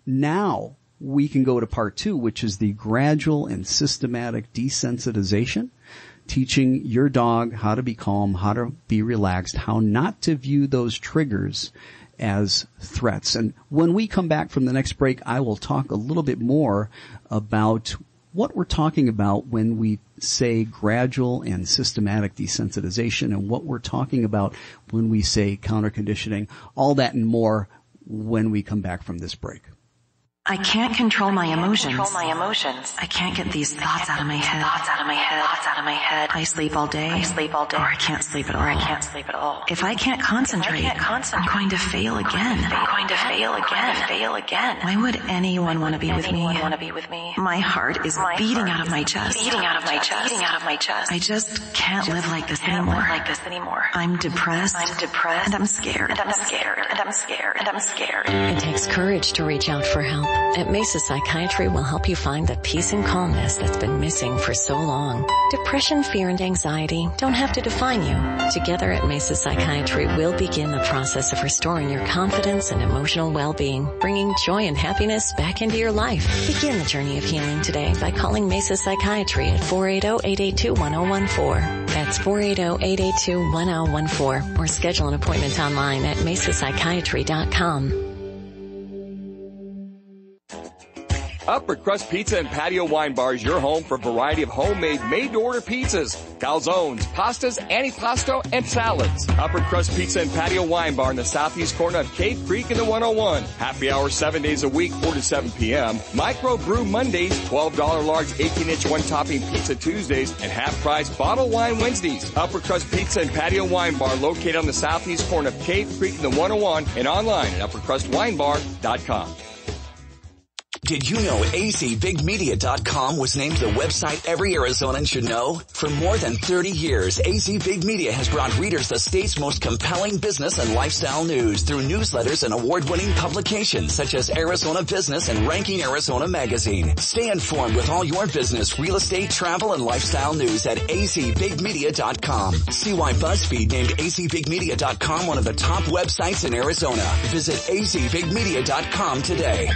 now we can go to part 2, which is the gradual and systematic desensitization, teaching your dog how to be calm, how to be relaxed, how not to view those triggers as threats. And when we come back from the next break, I will talk a little bit more about what we're talking about when we say gradual and systematic desensitization, and what we're talking about when we say counter-conditioning, all that and more when we come back from this break. I can't control my emotions. I can't get these thoughts out of my head. I sleep all day. Or I can't sleep at all. If I can't concentrate, I'm going to fail again. Why would anyone want to be with me? My heart is beating out of my chest. I just can't live like this anymore. I'm depressed. And I'm scared. It takes courage to reach out for help. At Mesa Psychiatry, we'll help you find the peace and calmness that's been missing for so long. Depression, fear, and anxiety don't have to define you. Together at Mesa Psychiatry, we'll begin the process of restoring your confidence and emotional well-being, bringing joy and happiness back into your life. Begin the journey of healing today by calling Mesa Psychiatry at 480-882-1014. That's 480-882-1014, or schedule an appointment online at mesapsychiatry.com. Upper Crust Pizza and Patio Wine Bar is your home for a variety of homemade, made-to-order pizzas, calzones, pastas, antipasto, and salads. Upper Crust Pizza and Patio Wine Bar in the southeast corner of Cave Creek and the 101. Happy hour 7 days a week, 4 to 7 p.m. Micro Brew Mondays, $12 large 18-inch one-topping pizza Tuesdays, and half-price bottle wine Wednesdays. Upper Crust Pizza and Patio Wine Bar located on the southeast corner of Cave Creek and the 101 and online at uppercrustwinebar.com. Did you know azbigmedia.com was named the website every Arizonan should know? For more than 30 years, AZ Big Media has brought readers the state's most compelling business and lifestyle news through newsletters and award-winning publications such as Arizona Business and Ranking Arizona Magazine. Stay informed with all your business, real estate, travel, and lifestyle news at azbigmedia.com. See why BuzzFeed named azbigmedia.com one of the top websites in Arizona. Visit azbigmedia.com today.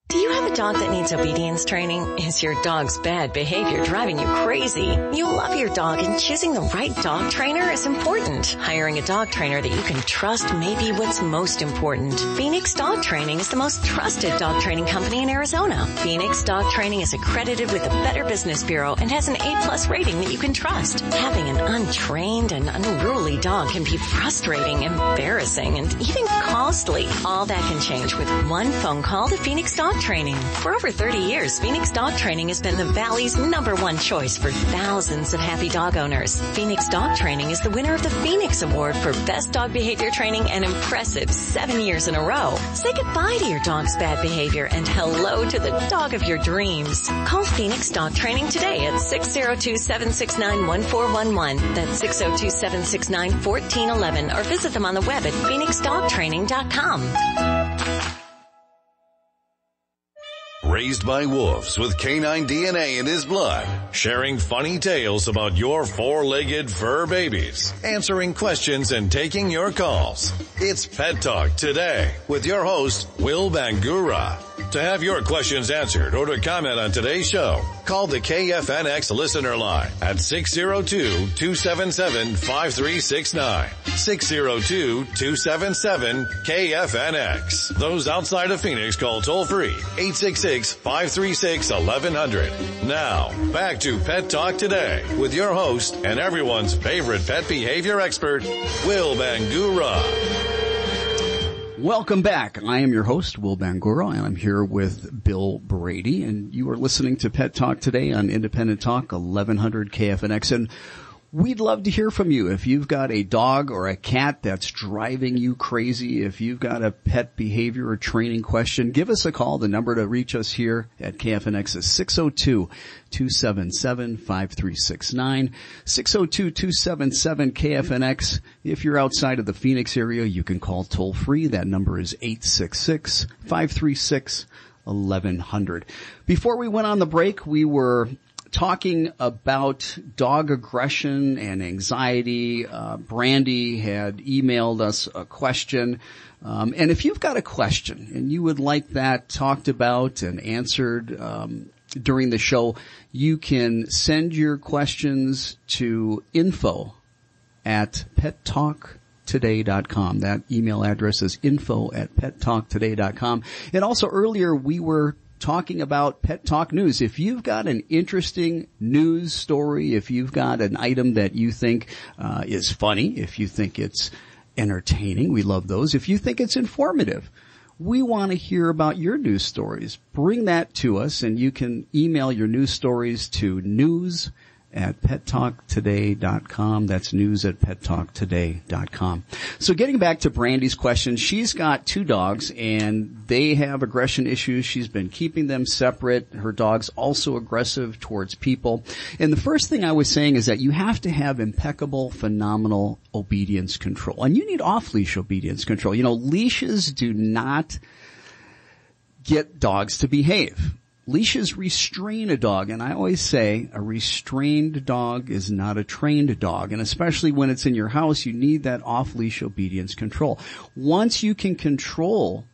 Do you have a dog that needs obedience training? Is your dog's bad behavior driving you crazy? You love your dog and choosing the right dog trainer is important. Hiring a dog trainer that you can trust may be what's most important. Phoenix Dog Training is the most trusted dog training company in Arizona. Phoenix Dog Training is accredited with the Better Business Bureau and has an A+ rating that you can trust. Having an untrained and unruly dog can be frustrating, embarrassing, and even costly. All that can change with one phone call to Phoenix Dog Training. For over 30 years, Phoenix Dog Training has been the Valley's #1 choice for thousands of happy dog owners. Phoenix Dog Training is the winner of the Phoenix Award for Best Dog Behavior Training an impressive 7 years in a row. Say goodbye to your dog's bad behavior and hello to the dog of your dreams. Call Phoenix Dog Training today at 602-769-1411. That's 602-769-1411 or visit them on the web at phoenixdogtraining.com. Raised by wolves with canine DNA in his blood, sharing funny tales about your four-legged fur babies, answering questions and taking your calls. It's Pet Talk Today with your host, Will Bangura. To have your questions answered or to comment on today's show, call the KFNX listener line at 602-277-5369. 602-277-KFNX. Those outside of Phoenix call toll-free 866-536-1100. Now, back to Pet Talk Today with your host and everyone's favorite pet behavior expert, Will Bangura. Welcome back. I am your host, Will Bangura, and I'm here with Bill Brady, and you are listening to Pet Talk Today on Independent Talk, 1100 KFNX, and we'd love to hear from you. If you've got a dog or a cat that's driving you crazy, if you've got a pet behavior or training question, give us a call. The number to reach us here at KFNX is 602-277-5369, 602-277-KFNX. If you're outside of the Phoenix area, you can call toll free. That number is 866-536-1100. Before we went on the break, we were talking about dog aggression and anxiety. Brandy had emailed us a question. And if you've got a question and you would like that talked about and answered during the show, you can send your questions to info@pettalktoday.com. That email address is info@pettalktoday.com. And also earlier we were talking about Pet Talk News. If you've got an interesting news story, if you've got an item that you think is funny, if you think it's entertaining, we love those. If you think it's informative, we want to hear about your news stories. Bring that to us, and you can email your news stories to news@pettalktoday.com. That's news@pettalktoday.com. So getting back to Brandy's question, she's got 2 dogs and they have aggression issues. She's been keeping them separate. Her dog's also aggressive towards people. And the first thing I was saying is that you have to have impeccable, phenomenal obedience control. And you need off-leash obedience control. You know, leashes do not get dogs to behave. Leashes restrain a dog, and I always say a restrained dog is not a trained dog, and especially when it's in your house, you need that off-leash obedience control. Once you can control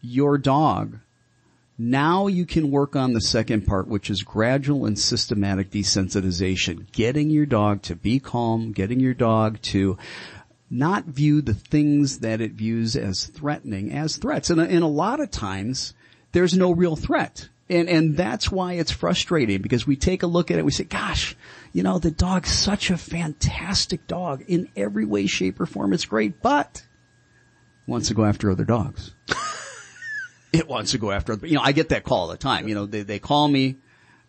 your dog, now you can work on the second part, which is gradual and systematic desensitization, getting your dog to be calm, getting your dog to not view the things that it views as threatening as threats. And a lot of times, there's no real threat. And that's why it's frustrating, because we take a look at it, we say, gosh, the dog's such a fantastic dog in every way, shape, or form. It's great, but it wants to go after other dogs. It wants to go after other, I get that call all the time. They call me,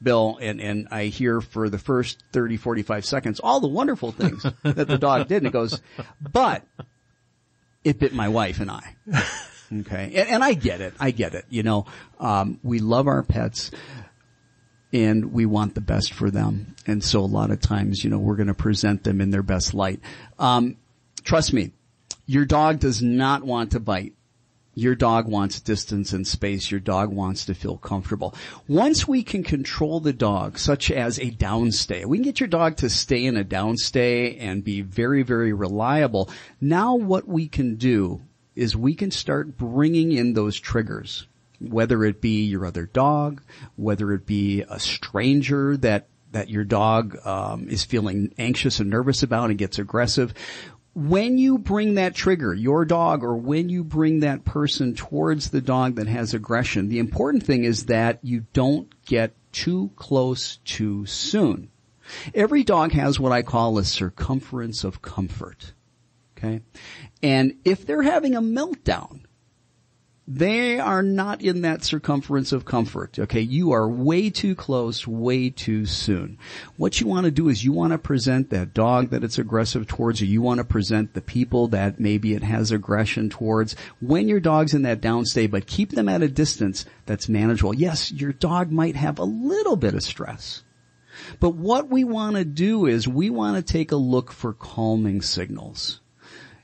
Bill, and I hear for the first 30, 45 seconds all the wonderful things that the dog did. And it goes, but it bit my wife and I. Okay. And I get it. We love our pets and we want the best for them. And so a lot of times, we're going to present them in their best light. Trust me, your dog does not want to bite. Your dog wants distance and space. Your dog wants to feel comfortable. Once we can control the dog, such as a downstay, we can get your dog to stay in a downstay and be very, very reliable. Now what we can do is we can start bringing in those triggers, whether it be your other dog, whether it be a stranger that your dog is feeling anxious and nervous about and gets aggressive. When you bring that trigger, your dog, or when you bring that person towards the dog that has aggression, the important thing is that you don't get too close too soon. Every dog has what I call a circumference of comfort. Okay? And if they're having a meltdown, they are not in that circumference of comfort. Okay? You are way too close, way too soon. What you want to do is you want to present that dog that it's aggressive towards, or you want to present the people that maybe it has aggression towards when your dog's in that downstay, but keep them at a distance that's manageable. Yes, your dog might have a little bit of stress. But what we want to do is we want to take a look for calming signals.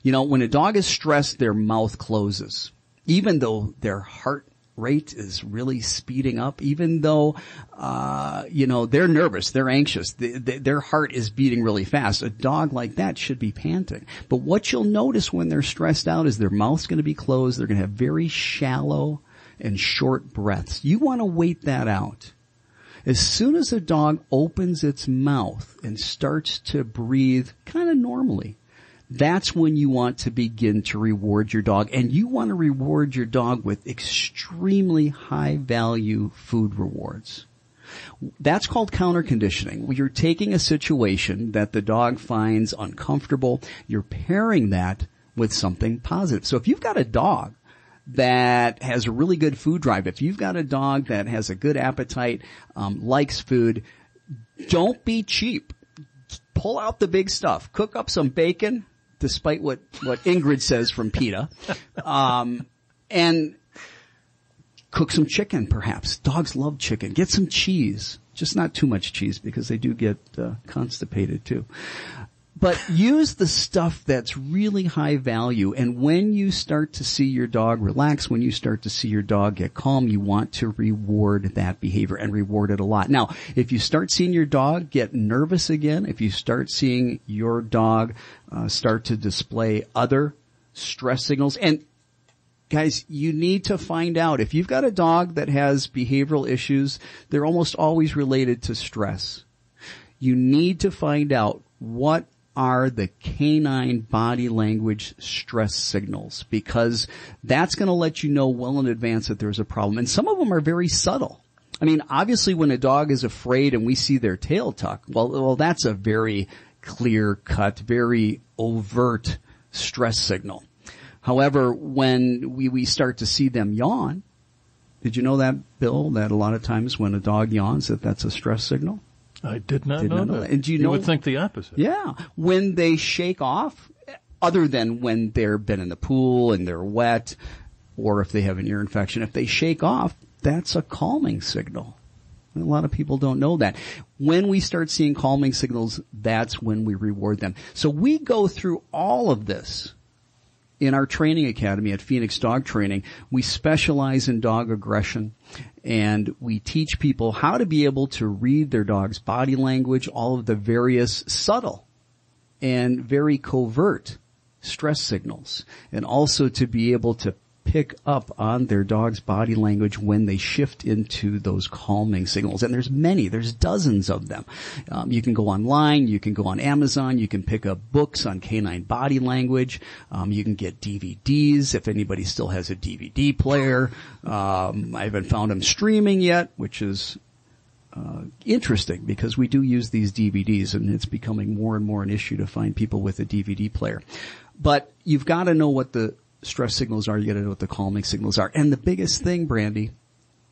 When a dog is stressed, their mouth closes. Even though their heart rate is really speeding up, even though, they're nervous, they're anxious, their heart is beating really fast. A dog like that should be panting. But what you'll notice when they're stressed out is their mouth's going to be closed. They're going to have very shallow and short breaths. You want to wait that out. As soon as a dog opens its mouth and starts to breathe kind of normally, that's when you want to begin to reward your dog. And you want to reward your dog with extremely high value food rewards. That's called counter conditioning. You're taking a situation that the dog finds uncomfortable. You're pairing that with something positive. So if you've got a dog that has a really good food drive, if you've got a dog that has a good appetite, likes food, don't be cheap. Pull out the big stuff. Cook up some bacon, despite what Ingrid says from PETA, and cook some chicken perhaps. Dogs love chicken. Get some cheese. Just not too much cheese because they do get constipated too. But use the stuff that's really high value. And when you start to see your dog relax, when you start to see your dog get calm, you want to reward that behavior and reward it a lot. Now, if you start seeing your dog get nervous again, if you start seeing your dog start to display other stress signals, and guys, you need to find out if you've got a dog that has behavioral issues, they're almost always related to stress. You need to find out what are the canine body language stress signals, because that's going to let you know well in advance that there's a problem. And some of them are very subtle. I mean, obviously when a dog is afraid and we see their tail tuck, well, that's a very clear cut, very overt stress signal. However, when we start to see them yawn, did you know that, Bill, that a lot of times when a dog yawns that's a stress signal? I did not know that. And you would think the opposite. Yeah. When they shake off, other than when they've been in the pool and they're wet, or if they have an ear infection, if they shake off, that's a calming signal. A lot of people don't know that. When we start seeing calming signals, that's when we reward them. So we go through all of this in our training academy at Phoenix Dog Training. We specialize in dog aggression, and we teach people how to be able to read their dog's body language, all of the various subtle and very covert stress signals, and also to be able to pick up on their dog's body language when they shift into those calming signals. And there's dozens of them. You can go online, you can go on Amazon, you can pick up books on canine body language. You can get DVDs if anybody still has a DVD player. I haven't found them streaming yet, which is interesting because we do use these DVDs and it's becoming more and more an issue to find people with a DVD player. But you've got to know what the stress signals are. You got to know what the calming signals are. And the biggest thing, Brandy,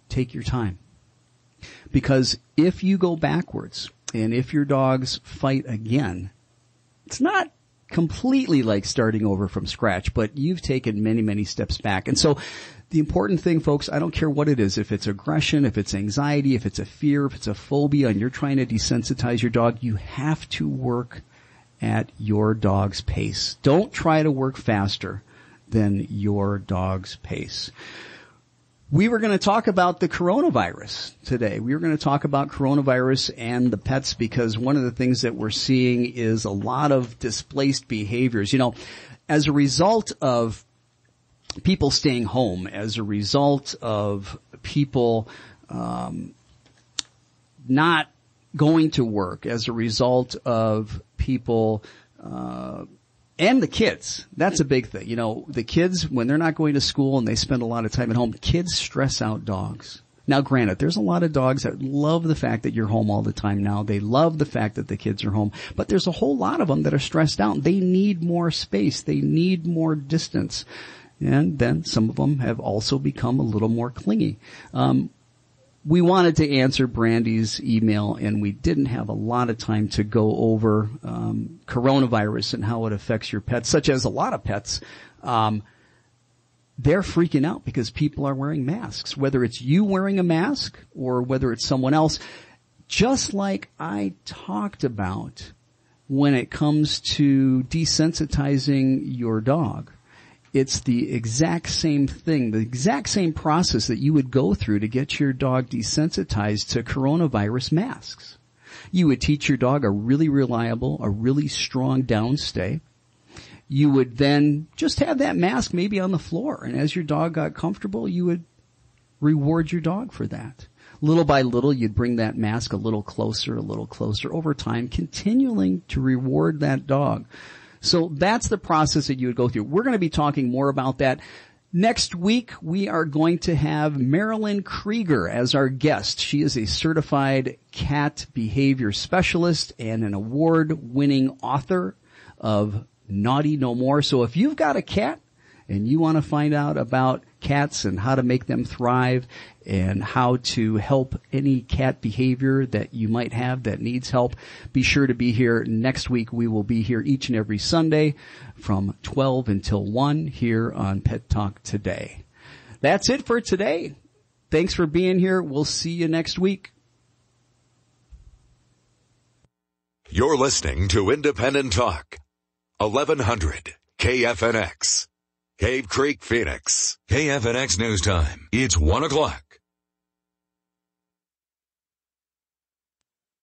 take your time. Because if you go backwards and if your dogs fight again, it's not completely like starting over from scratch, but you've taken many, many steps back. And so the important thing, folks, I don't care what it is, if it's aggression, if it's anxiety, if it's a fear, if it's a phobia, and you're trying to desensitize your dog, you have to work at your dog's pace. Don't try to work faster than your dog's pace. We were going to talk about the coronavirus today. We were going to talk about coronavirus and the pets because one of the things that we're seeing is a lot of displaced behaviors. You know, as a result of people staying home, as a result of people not going to work, as a result of people and the kids. That's a big thing. You know, the kids, when they're not going to school and they spend a lot of time at home, kids stress out dogs. Now, granted, there's a lot of dogs that love the fact that you're home all the time now. They love the fact that the kids are home. But there's a whole lot of them that are stressed out. They need more space. They need more distance. And then some of them have also become a little more clingy. We wanted to answer Brandy's email, and we didn't have a lot of time to go over coronavirus and how it affects your pets, such as a lot of pets. They're freaking out because people are wearing masks, whether it's you wearing a mask or whether it's someone else. Just like I talked about when it comes to desensitizing your dog. It's the exact same thing, the exact same process that you would go through to get your dog desensitized to coronavirus masks. You would teach your dog a really reliable, a really strong downstay. You would then just have that mask maybe on the floor, and as your dog got comfortable, you would reward your dog for that. Little by little, you'd bring that mask a little closer over time, continuing to reward that dog. So that's the process that you would go through. We're going to be talking more about that. Next week, we are going to have Marilyn Krieger as our guest. She is a certified cat behavior specialist and an award-winning author of Naughty No More. So if you've got a cat and you want to find out about cats and how to make them thrive and how to help any cat behavior that you might have that needs help, be sure to be here next week. We will be here each and every Sunday from 12 until 1 here on Pet Talk Today. That's it for today. Thanks for being here. We'll see you next week. You're listening to Independent Talk, 1100 KFNX. Cave Creek, Phoenix. KFNX News Time. It's 1 o'clock.